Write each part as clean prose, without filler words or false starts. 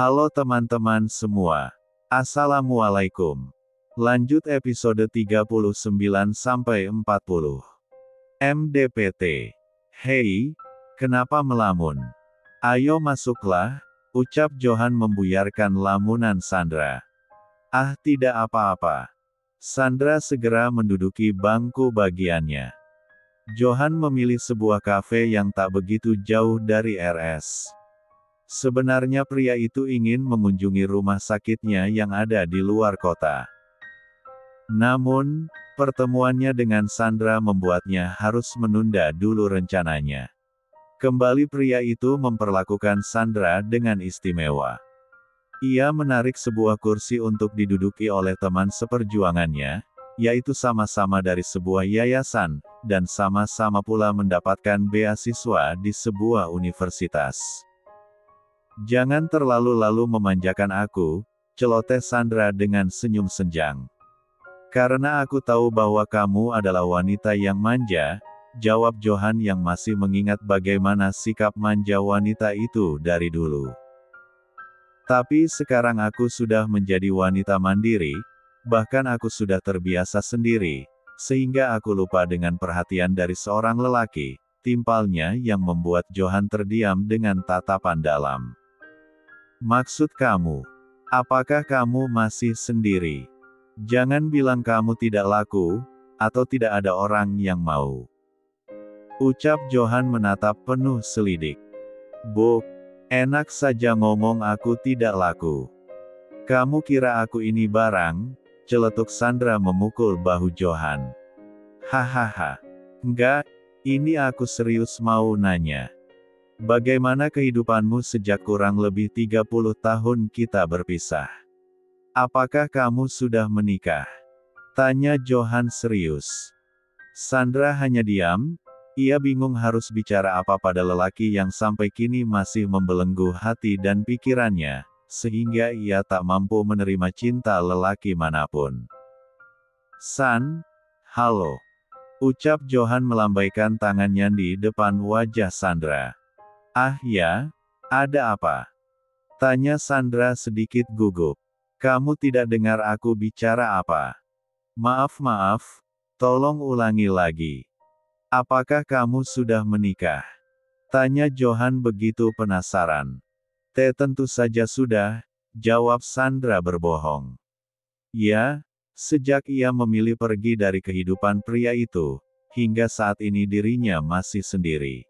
Halo teman-teman semua. Assalamualaikum. Lanjut episode 39-40. MDPT. Hei, kenapa melamun? Ayo masuklah, ucap Johan membuyarkan lamunan Sandra. Ah, tidak apa-apa. Sandra segera menduduki bangku bagiannya. Johan memilih sebuah kafe yang tak begitu jauh dari RS. Sebenarnya pria itu ingin mengunjungi rumah sakitnya yang ada di luar kota. Namun, pertemuannya dengan Sandra membuatnya harus menunda dulu rencananya. Kembali pria itu memperlakukan Sandra dengan istimewa. Ia menarik sebuah kursi untuk diduduki oleh teman seperjuangannya, yaitu sama-sama dari sebuah yayasan, dan sama-sama pula mendapatkan beasiswa di sebuah universitas. Jangan terlalu-lalu memanjakan aku, celoteh Sandra dengan senyum senjang. Karena aku tahu bahwa kamu adalah wanita yang manja, jawab Johan yang masih mengingat bagaimana sikap manja wanita itu dari dulu. Tapi sekarang aku sudah menjadi wanita mandiri, bahkan aku sudah terbiasa sendiri, sehingga aku lupa dengan perhatian dari seorang lelaki, timpalnya yang membuat Johan terdiam dengan tatapan dalam. Maksud kamu, apakah kamu masih sendiri? Jangan bilang kamu tidak laku, atau tidak ada orang yang mau. Ucap Johan menatap penuh selidik. Bok, enak saja ngomong aku tidak laku. Kamu kira aku ini barang? Celetuk Sandra memukul bahu Johan. Hahaha. Enggak, ini aku serius mau nanya. Bagaimana kehidupanmu sejak kurang lebih 30 tahun kita berpisah? Apakah kamu sudah menikah? Tanya Johan serius. Sandra hanya diam, ia bingung harus bicara apa pada lelaki yang sampai kini masih membelenggu hati dan pikirannya, sehingga ia tak mampu menerima cinta lelaki manapun. San, halo. Ucap Johan melambaikan tangannya di depan wajah Sandra. Ah ya, ada apa? Tanya Sandra sedikit gugup. Kamu tidak dengar aku bicara apa? Maaf, tolong ulangi lagi. Apakah kamu sudah menikah? Tanya Johan begitu penasaran. Tentu saja sudah, jawab Sandra berbohong. Ya, sejak ia memilih pergi dari kehidupan pria itu, hingga saat ini dirinya masih sendiri.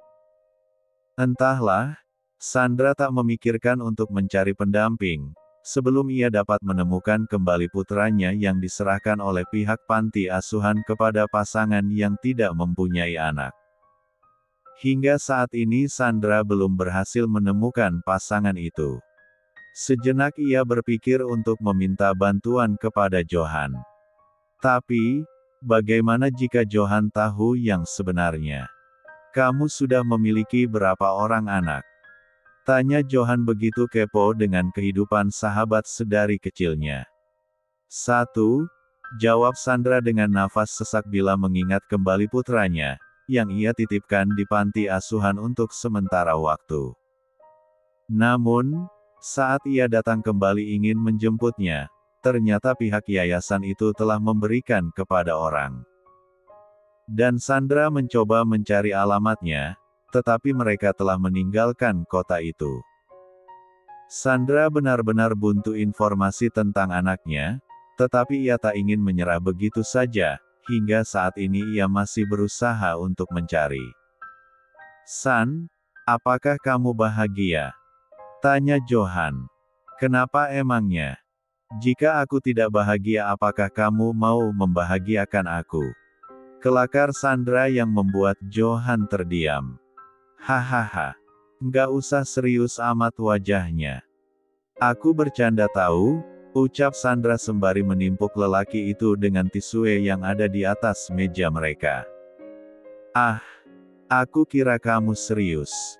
Entahlah, Sandra tak memikirkan untuk mencari pendamping, sebelum ia dapat menemukan kembali putranya yang diserahkan oleh pihak panti asuhan kepada pasangan yang tidak mempunyai anak. Hingga saat ini Sandra belum berhasil menemukan pasangan itu. Sejenak ia berpikir untuk meminta bantuan kepada Johan. Tapi, bagaimana jika Johan tahu yang sebenarnya? Kamu sudah memiliki berapa orang anak? Tanya Johan begitu kepo dengan kehidupan sahabat sedari kecilnya. 1, jawab Sandra dengan nafas sesak bila mengingat kembali putranya, yang ia titipkan di panti asuhan untuk sementara waktu. Namun, saat ia datang kembali ingin menjemputnya, ternyata pihak yayasan itu telah memberikan kepada orang. Dan Sandra mencoba mencari alamatnya, tetapi mereka telah meninggalkan kota itu. Sandra benar-benar buntu informasi tentang anaknya, tetapi ia tak ingin menyerah begitu saja, hingga saat ini ia masih berusaha untuk mencari. San, apakah kamu bahagia? Tanya Johan. Kenapa emangnya? Jika aku tidak bahagia apakah kamu mau membahagiakan aku? Kelakar Sandra yang membuat Johan terdiam. Hahaha. Nggak usah serius amat wajahnya. Aku bercanda tahu, ucap Sandra sembari menimpuk lelaki itu dengan tisu yang ada di atas meja mereka. Ah, aku kira kamu serius.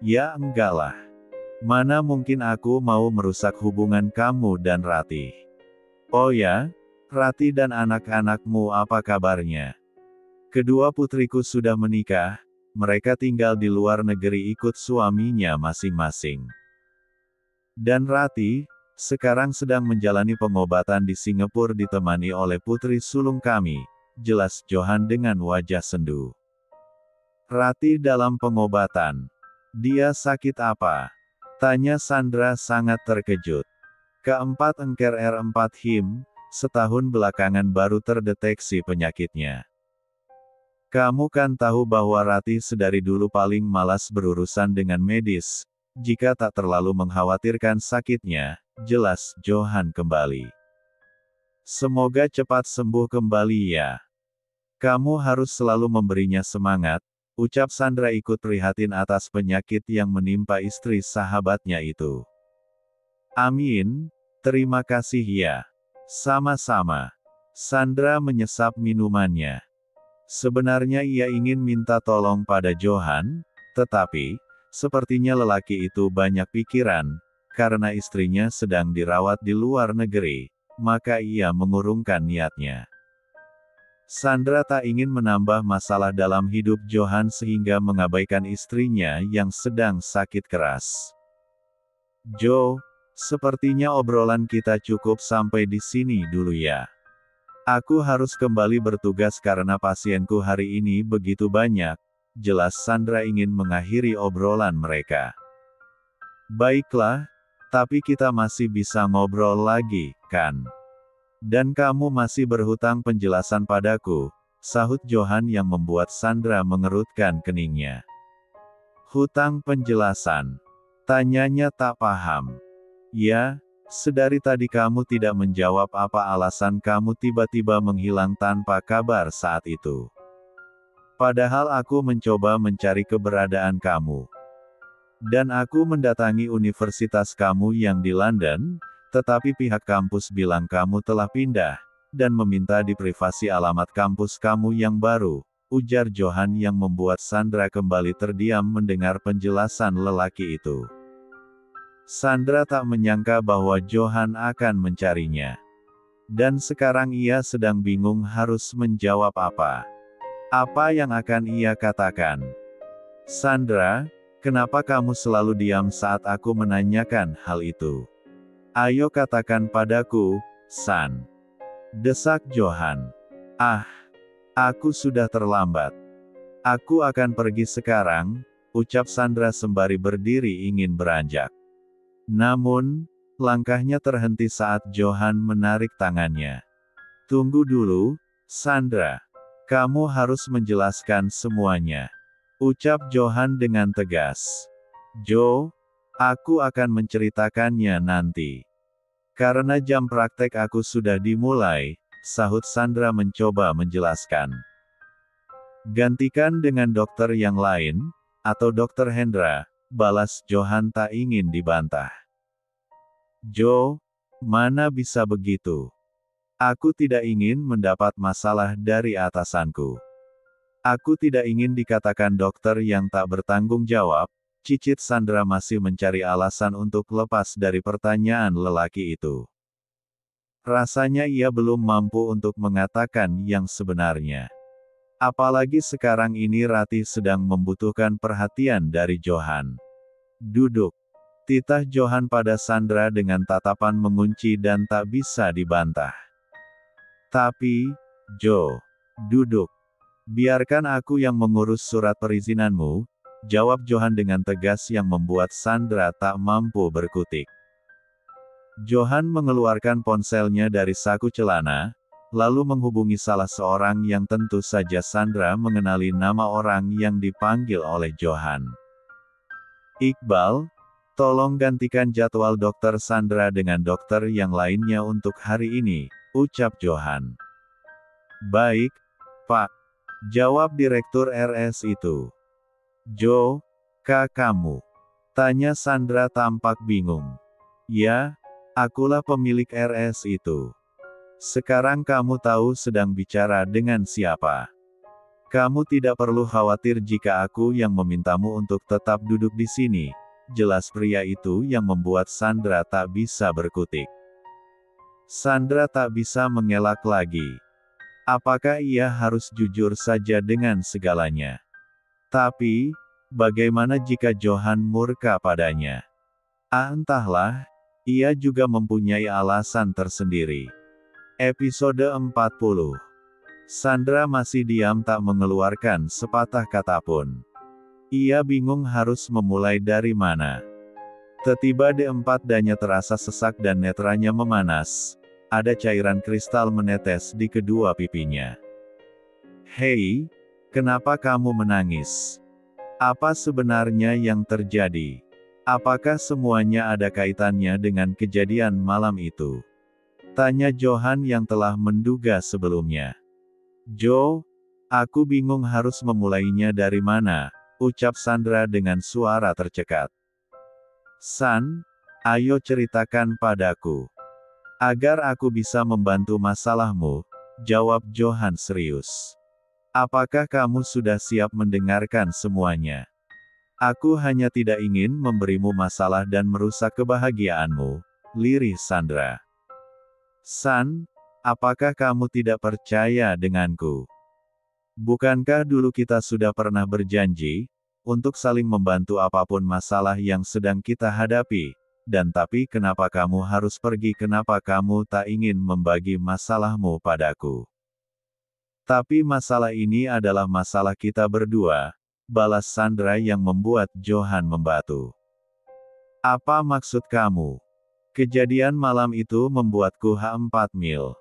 Ya enggak lah. Mana mungkin aku mau merusak hubungan kamu dan Ratih. Oh ya, Ratih dan anak-anakmu apa kabarnya? Kedua putriku sudah menikah, mereka tinggal di luar negeri ikut suaminya masing-masing. Dan Rati, sekarang sedang menjalani pengobatan di Singapura ditemani oleh putri sulung kami, jelas Johan dengan wajah sendu. Rati dalam pengobatan. Dia sakit apa? Tanya Sandra sangat terkejut. Keempat engker R4 HIM, setahun belakangan baru terdeteksi penyakitnya. Kamu kan tahu bahwa Rati sedari dulu paling malas berurusan dengan medis, jika tak terlalu mengkhawatirkan sakitnya, jelas Johan kembali. Semoga cepat sembuh kembali ya. Kamu harus selalu memberinya semangat, ucap Sandra ikut prihatin atas penyakit yang menimpa istri sahabatnya itu. Amin, terima kasih ya. Sama-sama. Sandra menyesap minumannya. Sebenarnya ia ingin minta tolong pada Johan, tetapi, sepertinya lelaki itu banyak pikiran, karena istrinya sedang dirawat di luar negeri, maka ia mengurungkan niatnya. Sandra tak ingin menambah masalah dalam hidup Johan sehingga mengabaikan istrinya yang sedang sakit keras. Jo, sepertinya obrolan kita cukup sampai di sini dulu ya. Aku harus kembali bertugas karena pasienku hari ini begitu banyak, jelas Sandra ingin mengakhiri obrolan mereka. Baiklah, tapi kita masih bisa ngobrol lagi, kan? Dan kamu masih berhutang penjelasan padaku, sahut Johan yang membuat Sandra mengerutkan keningnya. Hutang penjelasan? Tanyanya tak paham. Ya, sedari tadi kamu tidak menjawab apa alasan kamu tiba-tiba menghilang tanpa kabar saat itu. Padahal aku mencoba mencari keberadaan kamu. Dan aku mendatangi universitas kamu yang di London, tetapi pihak kampus bilang kamu telah pindah, dan meminta diprivasi alamat kampus kamu yang baru, ujar Johan yang membuat Sandra kembali terdiam mendengar penjelasan lelaki itu. Sandra tak menyangka bahwa Johan akan mencarinya. Dan sekarang ia sedang bingung harus menjawab apa. Apa yang akan ia katakan? Sandra, kenapa kamu selalu diam saat aku menanyakan hal itu? Ayo katakan padaku, San. Desak Johan. Ah, aku sudah terlambat. Aku akan pergi sekarang, ucap Sandra sembari berdiri ingin beranjak. Namun, langkahnya terhenti saat Johan menarik tangannya. Tunggu dulu, Sandra. Kamu harus menjelaskan semuanya. Ucap Johan dengan tegas. Jo, aku akan menceritakannya nanti. Karena jam praktek aku sudah dimulai, sahut Sandra mencoba menjelaskan. Gantikan dengan dokter yang lain, atau dokter Hendra, balas Johan tak ingin dibantah. Jo, mana bisa begitu? Aku tidak ingin mendapat masalah dari atasanku. Aku tidak ingin dikatakan dokter yang tak bertanggung jawab, cicit Sandra masih mencari alasan untuk lepas dari pertanyaan lelaki itu. Rasanya ia belum mampu untuk mengatakan yang sebenarnya. Apalagi sekarang ini Rati sedang membutuhkan perhatian dari Johan. Duduk. Titah Johan pada Sandra dengan tatapan mengunci dan tak bisa dibantah. Tapi, Jo, duduk. Biarkan aku yang mengurus surat perizinanmu, jawab Johan dengan tegas yang membuat Sandra tak mampu berkutik. Johan mengeluarkan ponselnya dari saku celana, lalu menghubungi salah seorang yang tentu saja Sandra mengenali nama orang yang dipanggil oleh Johan. Iqbal, tolong gantikan jadwal dokter Sandra dengan dokter yang lainnya untuk hari ini, ucap Johan. Baik, Pak. Jawab direktur RS itu. Jo, kamu? Tanya Sandra tampak bingung. Ya, akulah pemilik RS itu. Sekarang kamu tahu sedang bicara dengan siapa. Kamu tidak perlu khawatir jika aku yang memintamu untuk tetap duduk di sini, jelas pria itu yang membuat Sandra tak bisa berkutik. Sandra tak bisa mengelak lagi. Apakah ia harus jujur saja dengan segalanya? Tapi, bagaimana jika Johan murka padanya? Entahlah, ia juga mempunyai alasan tersendiri. Episode 40. Sandra masih diam tak mengeluarkan sepatah kata pun. Ia bingung harus memulai dari mana. Tiba-tiba D4-nya terasa sesak dan netranya memanas. Ada cairan kristal menetes di kedua pipinya. Hei, kenapa kamu menangis? Apa sebenarnya yang terjadi? Apakah semuanya ada kaitannya dengan kejadian malam itu? Tanya Johan yang telah menduga sebelumnya. Jo, aku bingung harus memulainya dari mana, ucap Sandra dengan suara tercekat. San, ayo ceritakan padaku. Agar aku bisa membantu masalahmu, jawab Johan serius. Apakah kamu sudah siap mendengarkan semuanya? Aku hanya tidak ingin memberimu masalah dan merusak kebahagiaanmu, lirih Sandra. San, apakah kamu tidak percaya denganku? Bukankah dulu kita sudah pernah berjanji, untuk saling membantu apapun masalah yang sedang kita hadapi, dan tapi kenapa kamu harus pergi, kenapa kamu tak ingin membagi masalahmu padaku? Tapi masalah ini adalah masalah kita berdua, balas Sandra yang membuat Johan membatu. Apa maksud kamu? Kejadian malam itu membuatku H4 mil.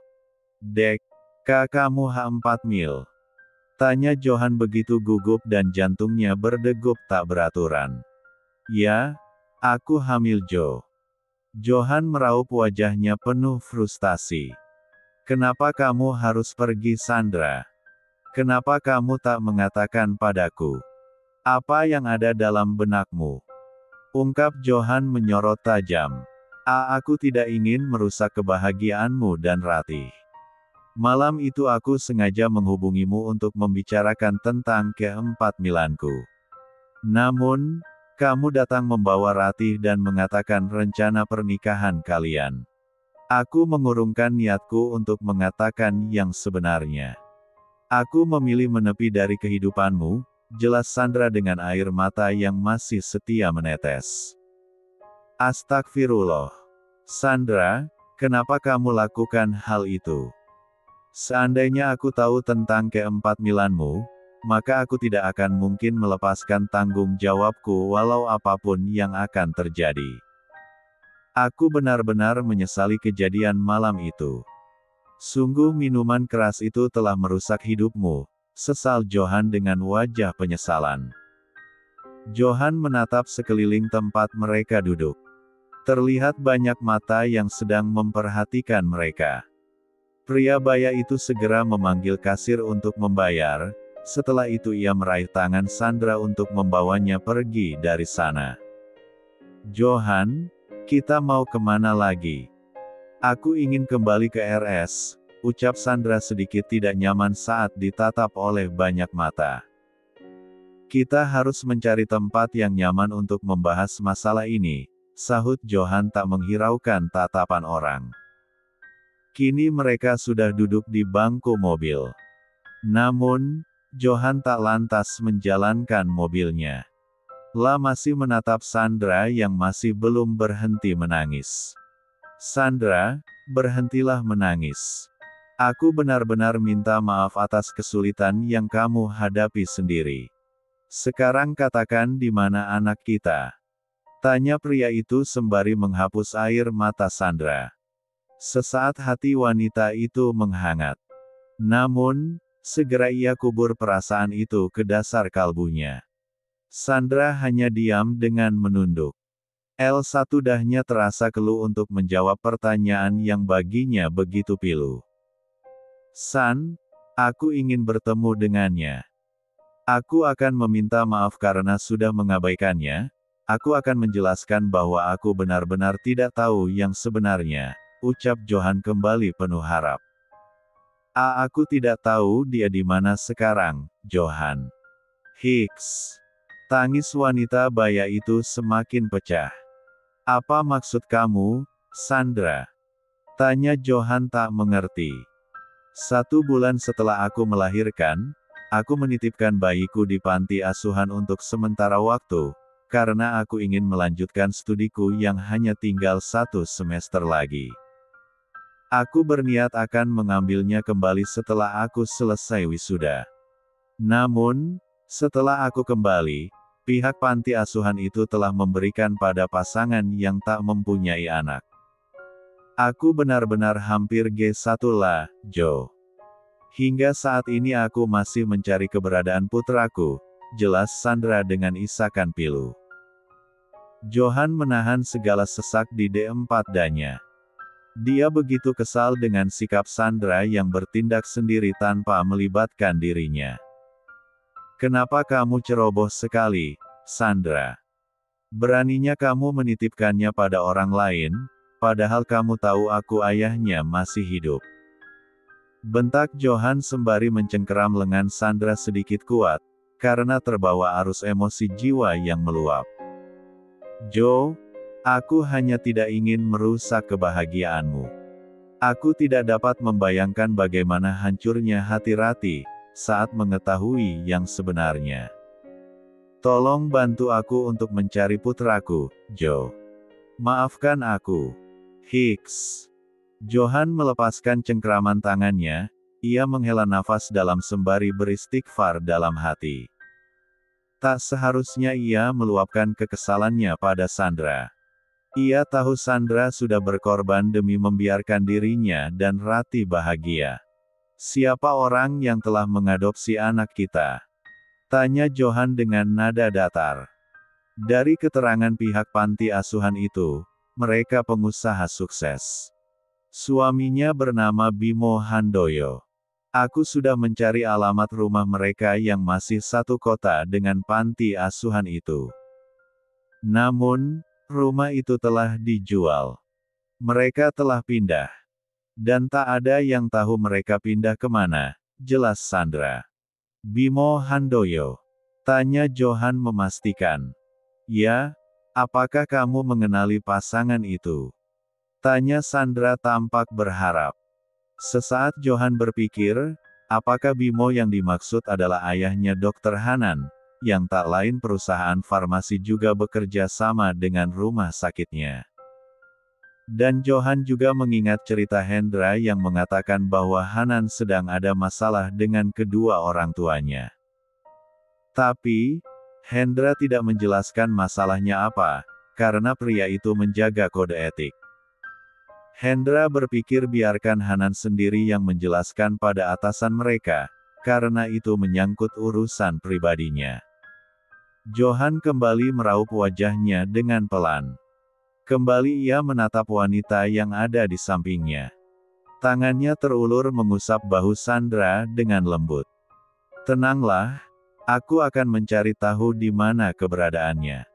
Dek, kamu H4 mil? Tanya Johan begitu gugup dan jantungnya berdegup tak beraturan. Ya, aku hamil Jo. Johan meraup wajahnya penuh frustasi. Kenapa kamu harus pergi Sandra? Kenapa kamu tak mengatakan padaku? Apa yang ada dalam benakmu? Ungkap Johan menyorot tajam. Aku tidak ingin merusak kebahagiaanmu dan Ratih. Malam itu aku sengaja menghubungimu untuk membicarakan tentang keempat milanku. Namun, kamu datang membawa Ratih dan mengatakan rencana pernikahan kalian. Aku mengurungkan niatku untuk mengatakan yang sebenarnya. Aku memilih menepi dari kehidupanmu, jelas Sandra dengan air mata yang masih setia menetes. Astagfirullah. Sandra, kenapa kamu lakukan hal itu? Seandainya aku tahu tentang keempat milanmu, maka aku tidak akan mungkin melepaskan tanggung jawabku walau apapun yang akan terjadi. Aku benar-benar menyesali kejadian malam itu. Sungguh minuman keras itu telah merusak hidupmu, sesal Johan dengan wajah penyesalan. Johan menatap sekeliling tempat mereka duduk. Terlihat banyak mata yang sedang memperhatikan mereka. Pria baya itu segera memanggil kasir untuk membayar, setelah itu ia meraih tangan Sandra untuk membawanya pergi dari sana. Johan, kita mau kemana lagi? Aku ingin kembali ke RS, ucap Sandra sedikit tidak nyaman saat ditatap oleh banyak mata. Kita harus mencari tempat yang nyaman untuk membahas masalah ini, sahut Johan tak menghiraukan tatapan orang. Kini mereka sudah duduk di bangku mobil. Namun, Johan tak lantas menjalankan mobilnya. Masih menatap Sandra yang masih belum berhenti menangis. Sandra, berhentilah menangis. Aku benar-benar minta maaf atas kesulitan yang kamu hadapi sendiri. Sekarang katakan di mana anak kita? Tanya pria itu sembari menghapus air mata Sandra. Sesaat hati wanita itu menghangat. Namun, segera ia kubur perasaan itu ke dasar kalbunya. Sandra hanya diam dengan menunduk. Dahnya terasa keluh untuk menjawab pertanyaan yang baginya begitu pilu. San, aku ingin bertemu dengannya. Aku akan meminta maaf karena sudah mengabaikannya. Aku akan menjelaskan bahwa aku benar-benar tidak tahu yang sebenarnya, ucap Johan kembali penuh harap. Aku tidak tahu dia di mana sekarang, Johan. Hiks. Tangis wanita baya itu semakin pecah. Apa maksud kamu, Sandra? Tanya Johan tak mengerti. 1 bulan setelah aku melahirkan, aku menitipkan bayiku di panti asuhan untuk sementara waktu, karena aku ingin melanjutkan studiku yang hanya tinggal 1 semester lagi. Aku berniat akan mengambilnya kembali setelah aku selesai wisuda. Namun, setelah aku kembali, pihak panti asuhan itu telah memberikan pada pasangan yang tak mempunyai anak. Aku benar-benar hampir G1 lah, Joe. Hingga saat ini aku masih mencari keberadaan putraku, jelas Sandra dengan isakan pilu. Johan menahan segala sesak di D4 danya. Dia begitu kesal dengan sikap Sandra yang bertindak sendiri tanpa melibatkan dirinya. Kenapa kamu ceroboh sekali, Sandra? Beraninya kamu menitipkannya pada orang lain, padahal kamu tahu aku ayahnya masih hidup. Bentak Johan sembari mencengkeram lengan Sandra sedikit kuat, karena terbawa arus emosi jiwa yang meluap. Jo, aku hanya tidak ingin merusak kebahagiaanmu. Aku tidak dapat membayangkan bagaimana hancurnya hati Rati saat mengetahui yang sebenarnya. Tolong bantu aku untuk mencari putraku, Jo. Maafkan aku. Hicks. Johan melepaskan cengkeraman tangannya, ia menghela nafas dalam sembari beristighfar dalam hati. Tak seharusnya ia meluapkan kekesalannya pada Sandra. Ia tahu Sandra sudah berkorban demi membiarkan dirinya dan Rati bahagia. Siapa orang yang telah mengadopsi anak kita? Tanya Johan dengan nada datar. Dari keterangan pihak panti asuhan itu, mereka pengusaha sukses. Suaminya bernama Bimo Handoyo. Aku sudah mencari alamat rumah mereka yang masih satu kota dengan panti asuhan itu. Namun, rumah itu telah dijual. Mereka telah pindah. Dan tak ada yang tahu mereka pindah kemana, jelas Sandra. Bimo Handoyo. Tanya Johan memastikan. Ya, apakah kamu mengenali pasangan itu? Tanya Sandra tampak berharap. Sesaat Johan berpikir, apakah Bimo yang dimaksud adalah ayahnya Dr. Hanan, yang tak lain perusahaan farmasi juga bekerja sama dengan rumah sakitnya. Dan Johan juga mengingat cerita Hendra yang mengatakan bahwa Hanan sedang ada masalah dengan kedua orang tuanya. Tapi, Hendra tidak menjelaskan masalahnya apa, karena pria itu menjaga kode etik. Hendra berpikir biarkan Hanan sendiri yang menjelaskan pada atasan mereka, karena itu menyangkut urusan pribadinya. Johan kembali meraup wajahnya dengan pelan. Kembali ia menatap wanita yang ada di sampingnya. Tangannya terulur mengusap bahu Sandra dengan lembut. Tenanglah, aku akan mencari tahu di mana keberadaannya.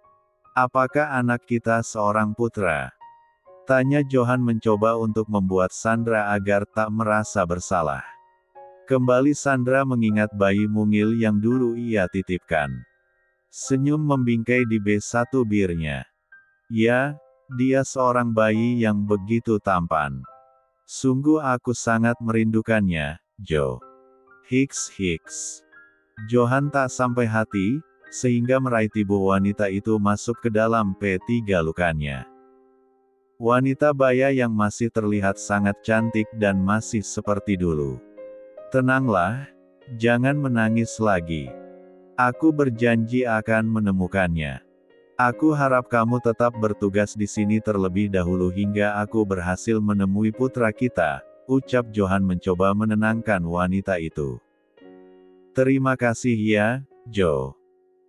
Apakah anak kita seorang putra? Tanya Johan mencoba untuk membuat Sandra agar tak merasa bersalah. Kembali Sandra mengingat bayi mungil yang dulu ia titipkan. Senyum membingkai di B1 birnya. Ya, dia seorang bayi yang begitu tampan. Sungguh aku sangat merindukannya, Jo. Hicks. Johan tak sampai hati, sehingga meraih tubuh wanita itu masuk ke dalam P3 lukanya. Wanita baya yang masih terlihat sangat cantik dan masih seperti dulu. Tenanglah, jangan menangis lagi. Aku berjanji akan menemukannya. Aku harap kamu tetap bertugas di sini terlebih dahulu hingga aku berhasil menemui putra kita, ucap Johan mencoba menenangkan wanita itu. Terima kasih ya, Jo.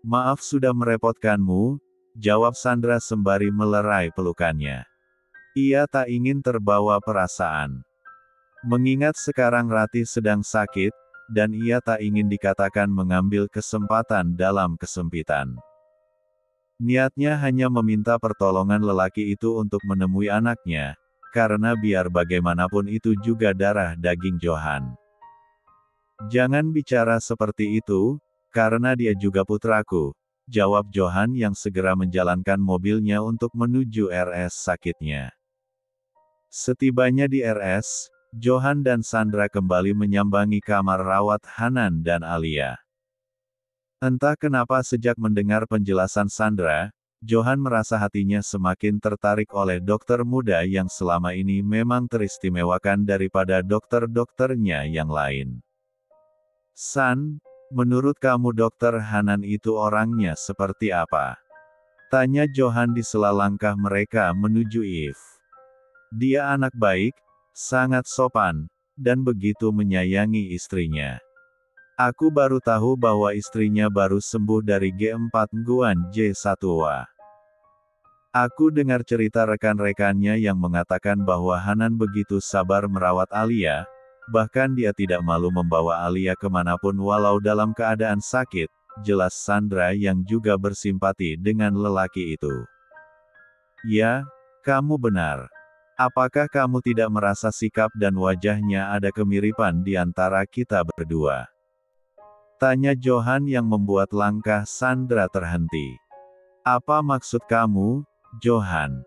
Maaf sudah merepotkanmu, jawab Sandra sembari melerai pelukannya. Ia tak ingin terbawa perasaan. Mengingat sekarang Rati sedang sakit, dan ia tak ingin dikatakan mengambil kesempatan dalam kesempitan. Niatnya hanya meminta pertolongan lelaki itu untuk menemui anaknya, karena biar bagaimanapun itu juga darah daging Johan. Jangan bicara seperti itu, karena dia juga putraku, jawab Johan yang segera menjalankan mobilnya untuk menuju RS sakitnya. Setibanya di RS, Johan dan Sandra kembali menyambangi kamar rawat Hanan dan Alia. Entah kenapa sejak mendengar penjelasan Sandra, Johan merasa hatinya semakin tertarik oleh dokter muda yang selama ini memang teristimewakan daripada dokter-dokternya yang lain. San, menurut kamu dokter Hanan itu orangnya seperti apa? Tanya Johan di sela langkah mereka menuju Eve. Dia anak baik, sangat sopan, dan begitu menyayangi istrinya. Aku baru tahu bahwa istrinya baru sembuh dari G4 Guan J1wa. Aku dengar cerita rekan-rekannya yang mengatakan bahwa Hanan begitu sabar merawat Alia, bahkan dia tidak malu membawa Alia kemanapun walau dalam keadaan sakit, jelas Sandra yang juga bersimpati dengan lelaki itu. Ya, kamu benar. Apakah kamu tidak merasa sikap dan wajahnya ada kemiripan di antara kita berdua? Tanya Johan yang membuat langkah Sandra terhenti. Apa maksud kamu, Johan?